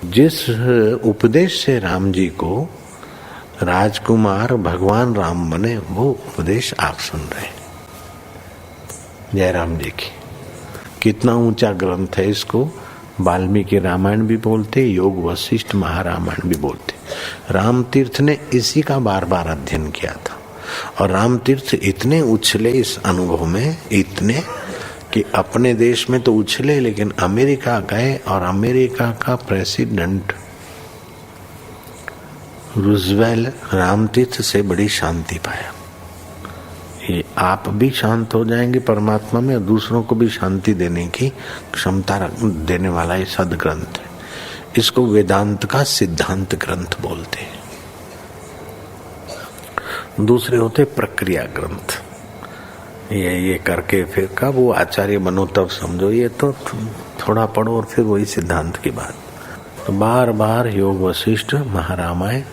जिस उपदेश से राम जी को राजकुमार भगवान राम बने, वो उपदेश आप सुन रहे हैं। जय राम जी की। कितना ऊंचा ग्रंथ है। इसको वाल्मीकि रामायण भी बोलते, योग वशिष्ठ महारामायण भी बोलते। राम तीर्थ ने इसी का बार बार अध्ययन किया था और राम तीर्थ इतने उछले इस अनुभव में, इतने कि अपने देश में तो उछले, लेकिन अमेरिका गए और अमेरिका का प्रेसिडेंट रूजवेल्ट राम तीर्थ से बड़ी शांति पाया। ये आप भी शांत हो जाएंगे परमात्मा में और दूसरों को भी शांति देने की क्षमता देने वाला ये सदग्रंथ है। इसको वेदांत का सिद्धांत ग्रंथ बोलते हैं। दूसरे होते प्रक्रिया ग्रंथ। ये करके फिर कब वो आचार्य बनो तब समझो। ये तो थोड़ा पढ़ो और फिर वही सिद्धांत की बात। तो बार बार योग वशिष्ठ महारामायण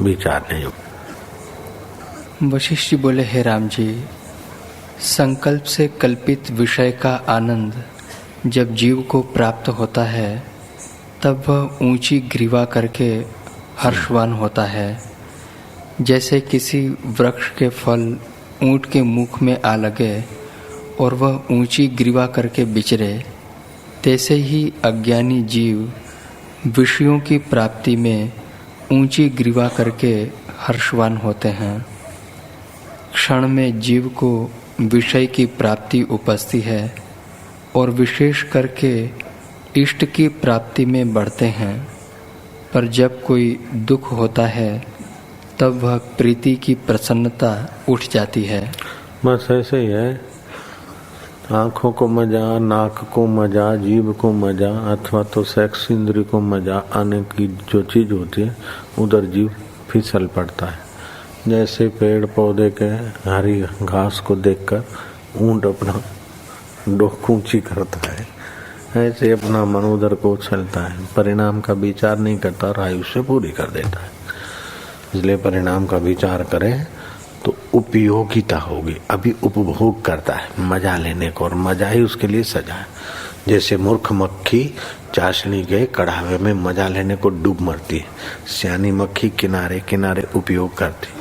विचारने योग। वशिष्ठ जी बोले, हे राम जी, संकल्प से कल्पित विषय का आनंद जब जीव को प्राप्त होता है तब वह ऊंची ग्रीवा करके हर्षवान होता है। जैसे किसी वृक्ष के फल ऊंट के मुख में आ लगे और वह ऊंची ग्रीवा करके विचरे, तैसे ही अज्ञानी जीव विषयों की प्राप्ति में ऊंची ग्रीवा करके हर्षवान होते हैं। क्षण में जीव को विषय की प्राप्ति उपजती है और विशेष करके इष्ट की प्राप्ति में बढ़ते हैं, पर जब कोई दुख होता है तब वह प्रीति की प्रसन्नता उठ जाती है। बस ऐसे ही है। आँखों को मजा, नाक को मजा, जीभ को मजा अथवा तो सेक्स इंद्री को मजा आने की जो चीज होती है उधर जीव फिसल पड़ता है। जैसे पेड़ पौधे के हरी घास को देखकर ऊंट अपना डोक ऊंची करता है, ऐसे अपना मन उधर को उछलता है। परिणाम का विचार नहीं करता और आयुष्य पूरी कर देता है। इसलिए परिणाम का विचार करें तो उपयोगिता होगी। अभी उपभोग करता है मजा लेने को, और मजा ही उसके लिए सजा है। जैसे मूर्ख मक्खी चाशनी के कढ़ावे में मजा लेने को डूब मरती है, सियानी मक्खी किनारे किनारे उपयोग करती।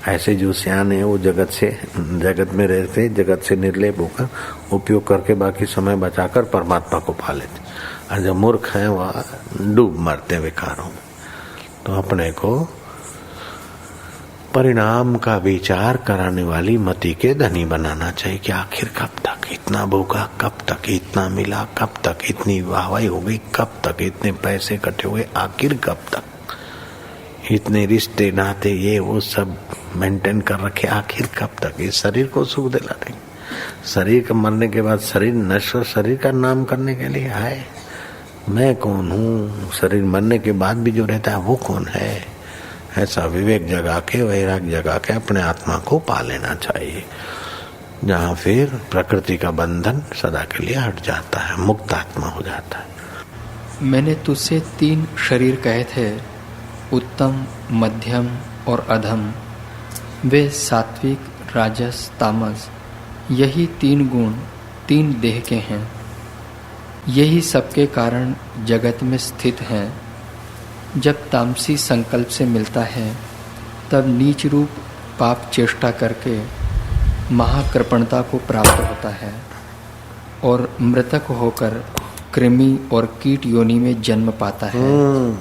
ऐसे जो सियाने है वो जगत में रहते, जगत से निर्लेप होकर उपयोग करके बाकी समय बचाकर परमात्मा को पा लेते, और जो मूर्ख है वह डूब मरते विकारों में। तो अपने को परिणाम का विचार कराने वाली मति के धनी बनाना चाहिए कि आखिर कब तक इतना भूखा, कब तक इतना मिला, कब तक इतनी वाहवाही हो गई, कब तक इतने पैसे इकट्ठे हुए, आखिर कब तक इतने रिश्ते नाते ये वो सब मेंटेन कर रखे, आखिर कब तक। इस शरीर को सुख दिला देंगे। शरीर के मरने के बाद शरीर नश्वर, शरीर का नाम करने के लिए है। मैं कौन हूँ? शरीर मरने के बाद भी जो रहता है वो कौन है? ऐसा विवेक जगा के, वैराग्य जगा के अपने आत्मा को पा लेना चाहिए, जहाँ फिर प्रकृति का बंधन सदा के लिए हट जाता है, मुक्त आत्मा हो जाता है। मैंने तुझसे 3 शरीर कहे थे, उत्तम, मध्यम और अधम। वे सात्विक, राजस, तामस, यही 3 गुण 3 देह के हैं। यही सबके कारण जगत में स्थित हैं। जब तामसी संकल्प से मिलता है तब नीच रूप पाप चेष्टा करके महाकृपणता को प्राप्त होता है और मृतक होकर कृमि और कीट योनि में जन्म पाता है।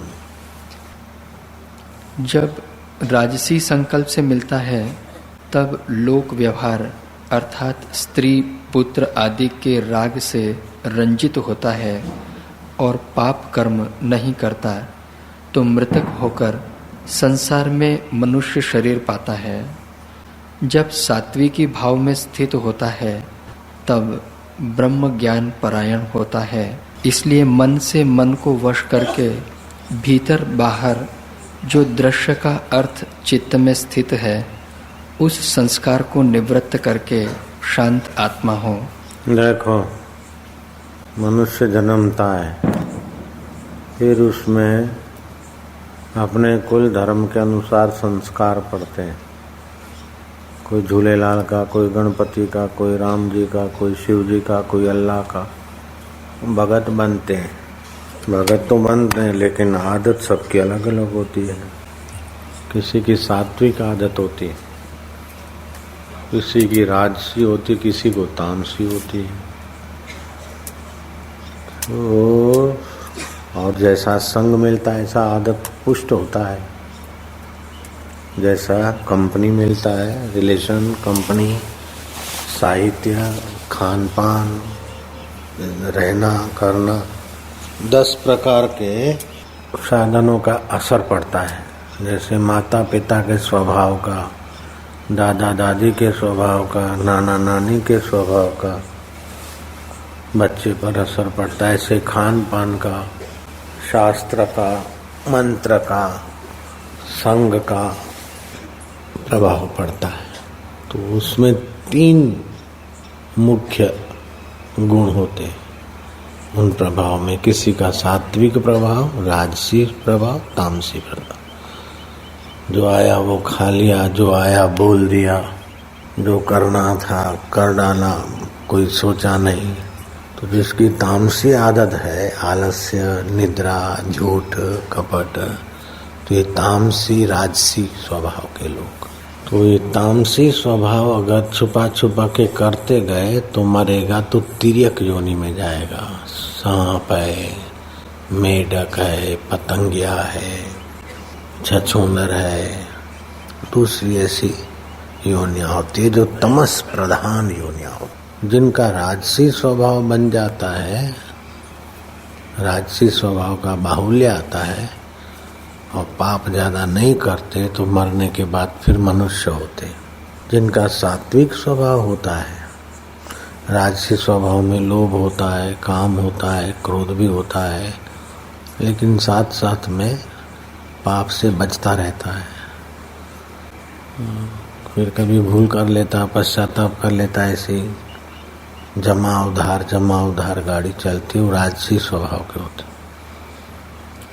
जब राजसी संकल्प से मिलता है तब लोक व्यवहार अर्थात स्त्री पुत्र आदि के राग से रंजित होता है और पाप कर्म नहीं करता, तो मृतक होकर संसार में मनुष्य शरीर पाता है। जब सात्विकी भाव में स्थित होता है तब ब्रह्म ज्ञान परायण होता है। इसलिए मन से मन को वश करके भीतर बाहर जो दृश्य का अर्थ चित्त में स्थित है, उस संस्कार को निवृत्त करके शांत आत्मा हो। देखो, मनुष्य जन्मता है, फिर उसमें अपने कुल धर्म के अनुसार संस्कार पड़ते हैं। कोई झूलेलाल का, कोई गणपति का, कोई राम जी का, कोई शिव जी का, कोई अल्लाह का, भगत बनते हैं। भगत तो बनते हैं लेकिन आदत सबकी अलग अलग होती है। किसी की सात्विक आदत होती है, किसी की राजसी होती, किसी को तामसी होती है। तो और जैसा संग मिलता है ऐसा आदत पुष्ट होता है। जैसा कंपनी मिलता है, रिलेशन, कंपनी, साहित्य, खान पान, रहना करना, 10 प्रकार के साधनों का असर पड़ता है। जैसे माता पिता के स्वभाव का, दादा दादी के स्वभाव का, नाना नानी के स्वभाव का बच्चे पर असर पड़ता है, ऐसे खान पान का, शास्त्र का, मंत्र का, संग का प्रभाव पड़ता है। तो उसमें 3 मुख्य गुण होते हैं उन प्रभाव में। किसी का सात्विक प्रभाव, राजसी प्रभाव, तामसी प्रभाव। जो आया वो खा लिया, जो आया बोल दिया, जो करना था कर डाला, कोई सोचा नहीं। तो जिसकी तामसी आदत है, आलस्य, निद्रा, झूठ, कपट, तो ये तामसी राजसी स्वभाव के लोग। तो ये तामसी स्वभाव अगर छुपा छुपा के करते गए तो मरेगा तो तिर्यक योनि में जाएगा। सांप है, मेढक है, पतंगिया है, छछूंदर है, दूसरी ऐसी योनियां होती है जो तमस प्रधान योनियां होती। जिनका राजसी स्वभाव बन जाता है, राजसी स्वभाव का बाहुल्य आता है और पाप ज्यादा नहीं करते तो मरने के बाद फिर मनुष्य होते। जिनका सात्विक स्वभाव होता है, राजसी स्वभाव में लोभ होता है, काम होता है, क्रोध भी होता है, लेकिन साथ साथ में पाप से बचता रहता है। फिर कभी भूल कर लेता, पश्चाताप कर लेता, ऐसे जमा उधार गाड़ी चलती, वो राजसी स्वभाव के होते।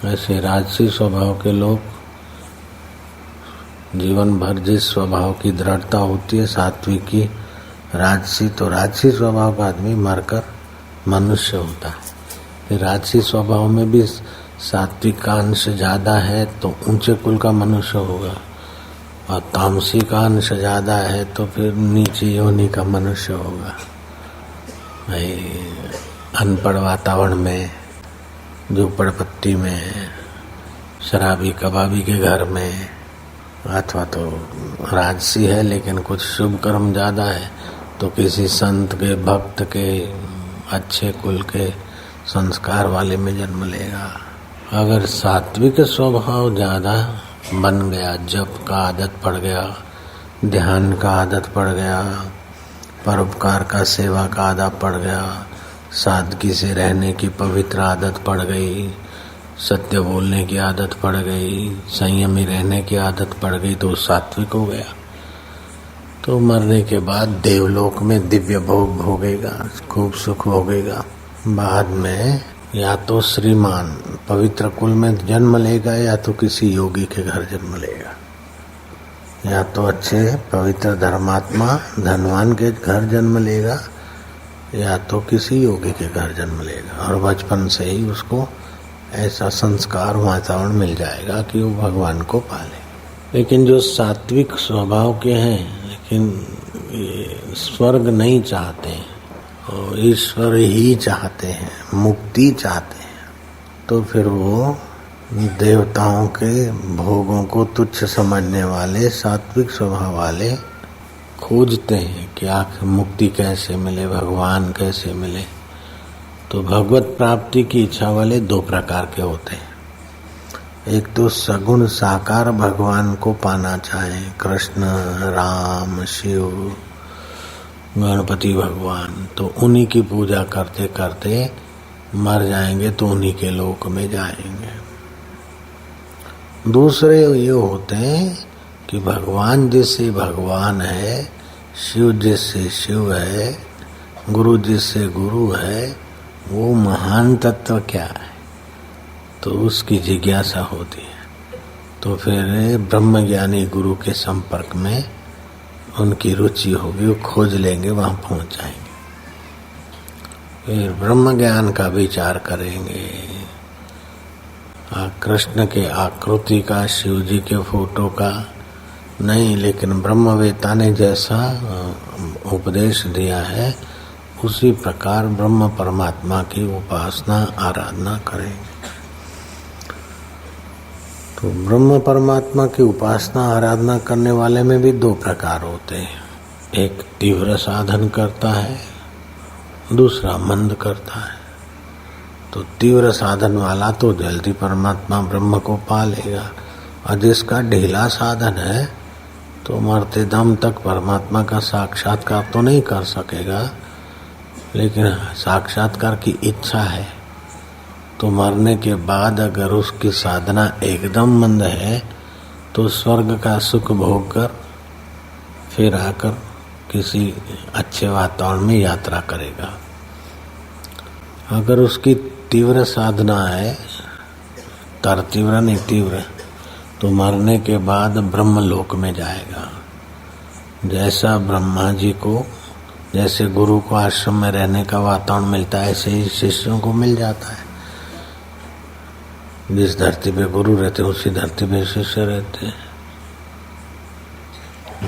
ऐसे राजसी स्वभाव के लोग जीवन भर जिस स्वभाव की दृढ़ता होती है, सात्विक की, राजसी, तो राजसी स्वभाव का आदमी मरकर मनुष्य होता है। राजसी स्वभाव में भी सात्विक का अंश ज्यादा है तो ऊंचे कुल का मनुष्य होगा, और तामसी का अंश ज्यादा है तो फिर नीचे योनि का मनुष्य होगा। अनपढ़ वातावरण में, झोपड़पट्टी में, शराबी कबाबी के घर में, अथवा तो राजसी है लेकिन कुछ शुभ कर्म ज्यादा है तो किसी संत के, भक्त के, अच्छे कुल के, संस्कार वाले में जन्म लेगा। अगर सात्विक स्वभाव ज्यादा बन गया, जप का आदत पड़ गया, ध्यान का आदत पड़ गया, परोपकार का, सेवा का आदत पड़ गया, सादगी से रहने की पवित्र आदत पड़ गई, सत्य बोलने की आदत पड़ गई, संयमी रहने की आदत पड़ गई, तो सात्विक हो गया। तो मरने के बाद देवलोक में दिव्य भोग भोगेगा, खूब सुख भोगेगा। बाद में या तो श्रीमान पवित्र कुल में जन्म लेगा, या तो किसी योगी के घर जन्म लेगा, या तो अच्छे पवित्र धर्मात्मा धनवान के घर जन्म लेगा, या तो किसी योगी के घर जन्म लेगा। और बचपन से ही उसको ऐसा संस्कार, वातावरण मिल जाएगा कि वो भगवान को पाले। लेकिन जो सात्विक स्वभाव के हैं, लेकिन ये स्वर्ग नहीं चाहते और ईश्वर ही चाहते हैं, मुक्ति चाहते हैं, तो फिर वो देवताओं के भोगों को तुच्छ समझने वाले, सात्विक स्वभाव वाले खोजते हैं कि आखिर मुक्ति कैसे मिले, भगवान कैसे मिले। तो भगवत प्राप्ति की इच्छा वाले 2 प्रकार के होते हैं। एक तो सगुण साकार भगवान को पाना चाहे, कृष्ण, राम, शिव, गणपति भगवान, तो उन्हीं की पूजा करते करते मर जाएंगे तो उन्हीं के लोक में जाएंगे। दूसरे ये होते हैं कि भगवान जिससे भगवान है, शिव जिससे शिव है, गुरु जिससे गुरु है, वो महान तत्व क्या है, तो उसकी जिज्ञासा होती है। तो फिर ब्रह्मज्ञानी गुरु के संपर्क में उनकी रुचि होगी, वो खोज लेंगे, वहाँ पहुँच जाएंगे। फिर ब्रह्म ज्ञान का विचार करेंगे, कृष्ण के आकृति का, शिव जी के फोटो का नहीं, लेकिन ब्रह्मवेता ने जैसा उपदेश दिया है उसी प्रकार ब्रह्म परमात्मा की उपासना आराधना करेंगे। तो ब्रह्म परमात्मा की उपासना आराधना करने वाले में भी दो प्रकार होते हैं, एक तीव्र साधन करता है, दूसरा मंद करता है। तो तीव्र साधन वाला तो जल्दी परमात्मा ब्रह्म को पा लेगा, और जिसका ढीला साधन है तो मरते दम तक परमात्मा का साक्षात्कार तो नहीं कर सकेगा, लेकिन साक्षात्कार की इच्छा है। तो मरने के बाद अगर उसकी साधना एकदम मंद है तो स्वर्ग का सुख भोग कर फिर आकर किसी अच्छे वातावरण में यात्रा करेगा। अगर उसकी तीव्र साधना है, तीव्र नहीं तीव्र, तो मरने के बाद ब्रह्मलोक में जाएगा। जैसा ब्रह्मा जी को, जैसे गुरु को आश्रम में रहने का वातावरण मिलता है, ऐसे ही शिष्यों को मिल जाता है। जिस धरती पे गुरु रहते उसी धरती पे शिष्य रहते हैं।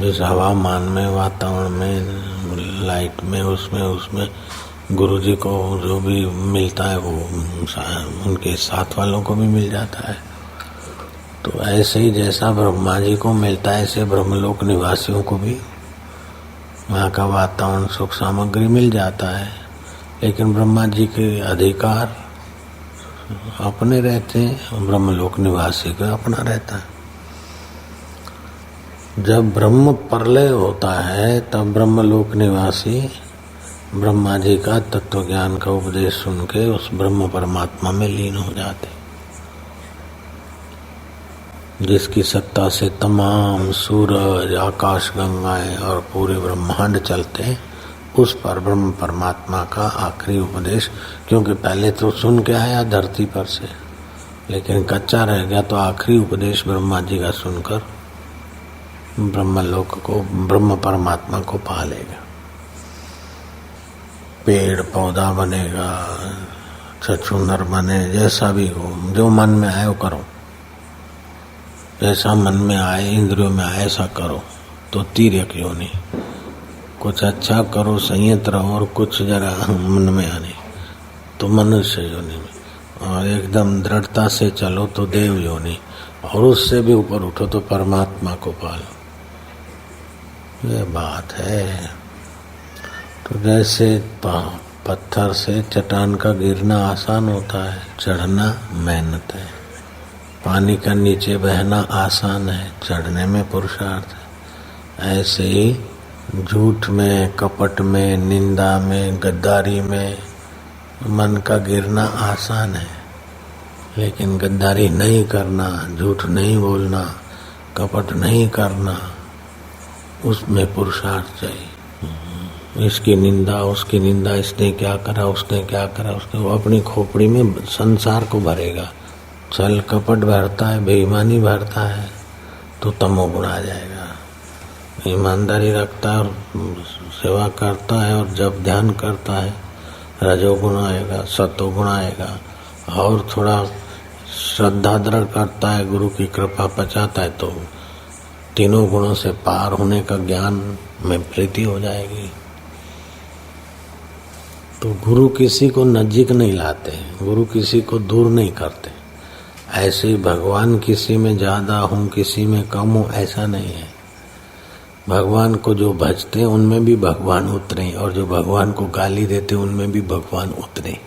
जिस हवामान में, वातावरण में, लाइट में, उसमें गुरु जी को जो भी मिलता है वो उनके साथ वालों को भी मिल जाता है। तो ऐसे ही जैसा ब्रह्मा जी को मिलता है, ऐसे ब्रह्मलोक निवासियों को भी वहाँ का वातावरण, सुख सामग्री मिल जाता है। लेकिन ब्रह्मा जी के अधिकार अपने रहते हैं, ब्रह्मलोक निवासी का अपना रहता है। जब ब्रह्म प्रलय होता है तब ब्रह्मलोक निवासी ब्रह्मा जी का तत्व ज्ञान का उपदेश सुन के उस ब्रह्म परमात्मा में लीन हो जाते, जिसकी सत्ता से तमाम सूरज, आकाश गंगाएं और पूरे ब्रह्मांड चलते, उस पर ब्रह्म परमात्मा का आखिरी उपदेश। क्योंकि पहले तो सुन के आया धरती पर से, लेकिन कच्चा रह गया, तो आखिरी उपदेश ब्रह्मा जी का सुनकर ब्रह्मलोक को, ब्रह्म परमात्मा को पा लेगा। पेड़ पौधा बनेगा, छछूंदर बने, जैसा भी हो, जो मन में आए वो करो, जैसा मन में आए, इंद्रियों में आए ऐसा करो। तो तीर्यक योनि, कुछ अच्छा करो, संयत रहो, और कुछ जरा मन में आने तो मनुष्य योनि में, और एकदम दृढ़ता से चलो तो देव योनि, और उससे भी ऊपर उठो तो परमात्मा को पालो। ये बात है। तो जैसे पत्थर से चट्टान का गिरना आसान होता है, चढ़ना मेहनत है। पानी का नीचे बहना आसान है, चढ़ने में पुरुषार्थ है। ऐसे ही झूठ में, कपट में, निंदा में, गद्दारी में मन का गिरना आसान है, लेकिन गद्दारी नहीं करना, झूठ नहीं बोलना, कपट नहीं करना, उसमें पुरुषार्थ चाहिए। इसकी निंदा, उसकी निंदा, इसने क्या करा, उसने क्या करा, उसने, वो अपनी खोपड़ी में संसार को भरेगा। छल कपट भरता है, बेईमानी भरता है तो तमोगुण आ जाएगा। ईमानदारी रखता है और सेवा करता है और जब ध्यान करता है रजोगुण आएगा, सतोगुण आएगा। और थोड़ा श्रद्धा दृढ़ करता है, गुरु की कृपा पचाता है तो तीनों गुणों से पार होने का ज्ञान में प्रीति हो जाएगी। तो गुरु किसी को नजीक नहीं लाते, गुरु किसी को दूर नहीं करते। ऐसे ही भगवान किसी में ज्यादा हूँ, किसी में कम हूँ, ऐसा नहीं है। भगवान को जो भजते उनमें भी भगवान उतरे, और जो भगवान को गाली देते उनमें भी भगवान उतरे।